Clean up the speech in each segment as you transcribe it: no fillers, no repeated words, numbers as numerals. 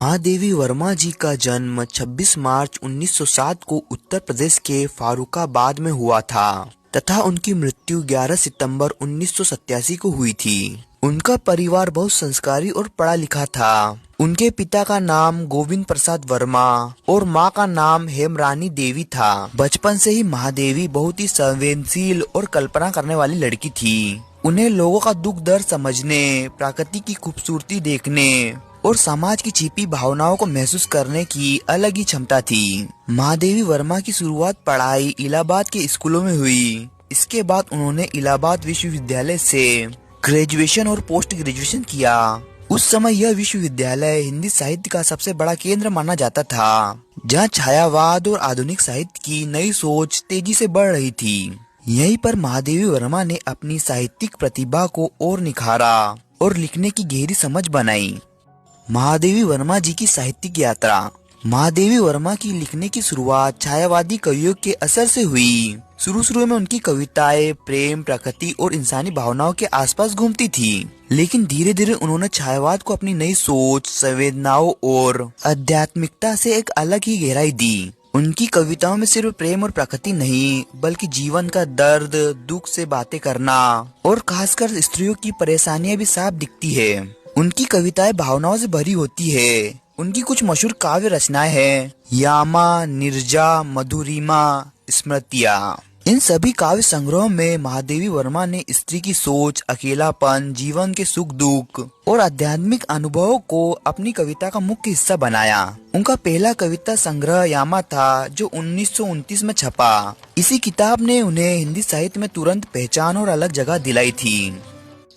महादेवी वर्मा जी का जन्म 26 मार्च 1907 को उत्तर प्रदेश के फारुखाबाद में हुआ था तथा उनकी मृत्यु 11 सितंबर 1987 को हुई थी। उनका परिवार बहुत संस्कारी और पढ़ा लिखा था। उनके पिता का नाम गोविंद प्रसाद वर्मा और मां का नाम हेमरानी देवी था। बचपन से ही महादेवी बहुत ही संवेदनशील और कल्पना करने वाली लड़की थी। उन्हें लोगों का दुख दर्द समझने, प्रकृति की खूबसूरती देखने और समाज की छिपी भावनाओं को महसूस करने की अलग ही क्षमता थी। महादेवी वर्मा की शुरुआत पढ़ाई इलाहाबाद के स्कूलों में हुई। इसके बाद उन्होंने इलाहाबाद विश्वविद्यालय से ग्रेजुएशन और पोस्ट ग्रेजुएशन किया। उस समय यह विश्वविद्यालय हिंदी साहित्य का सबसे बड़ा केंद्र माना जाता था, जहाँ छायावाद और आधुनिक साहित्य की नई सोच तेजी से बढ़ रही थी। यहीं पर महादेवी वर्मा ने अपनी साहित्यिक प्रतिभा को और निखारा और लिखने की गहरी समझ बनाई। महादेवी वर्मा जी की साहित्यिक यात्रा। महादेवी वर्मा की लिखने की शुरुआत छायावादी कवियों के असर से हुई। शुरू में उनकी कविताएं प्रेम, प्रकृति और इंसानी भावनाओं के आसपास घूमती थी, लेकिन धीरे धीरे उन्होंने छायावाद को अपनी नई सोच, संवेदनाओं और आध्यात्मिकता से एक अलग ही गहराई दी। उनकी कविताओं में सिर्फ प्रेम और प्रकृति नहीं, बल्कि जीवन का दर्द, दुख से बातें करना और खासकर स्त्रियों की परेशानियां भी साफ दिखती है। उनकी कविताएं भावनाओं से भरी होती है। उनकी कुछ मशहूर काव्य रचनाएं हैं यामा, निर्जा, मधुरिमा, स्मृतियाँ। इन सभी काव्य संग्रहों में महादेवी वर्मा ने स्त्री की सोच, अकेलापन, जीवन के सुख दुख और आध्यात्मिक अनुभवों को अपनी कविता का मुख्य हिस्सा बनाया। उनका पहला कविता संग्रह यामा था, जो 1929 में छपा। इसी किताब ने उन्हें हिंदी साहित्य में तुरंत पहचान और अलग जगह दिलाई थी।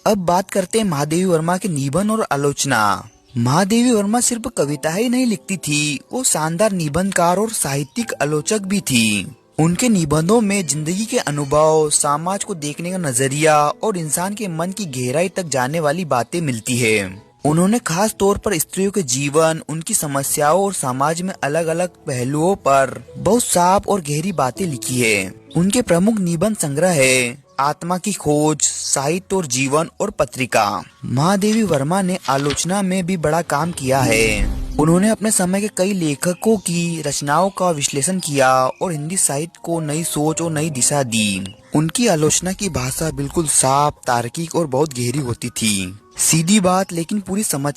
अब बात करते हैं महादेवी वर्मा के निबंध और आलोचना। महादेवी वर्मा सिर्फ कविता ही नहीं लिखती थी, वो शानदार निबंधकार और साहित्यिक आलोचक भी थी। उनके निबंधों में जिंदगी के अनुभव, समाज को देखने का नजरिया और इंसान के मन की गहराई तक जाने वाली बातें मिलती है। उन्होंने खास तौर पर स्त्रियों के जीवन, उनकी समस्याओं और समाज में अलग अलग पहलुओं पर बहुत साफ और गहरी बातें लिखी है। उनके प्रमुख निबंध संग्रह है आत्मा की खोज, साहित्य और जीवन और पत्रिका। महादेवी वर्मा ने आलोचना में भी बड़ा काम किया है। उन्होंने अपने समय के कई लेखकों की रचनाओं का विश्लेषण किया और हिंदी साहित्य को नई सोच और नई दिशा दी। उनकी आलोचना की भाषा बिल्कुल साफ, तार्किक और बहुत गहरी होती थी। सीधी बात लेकिन पूरी समझ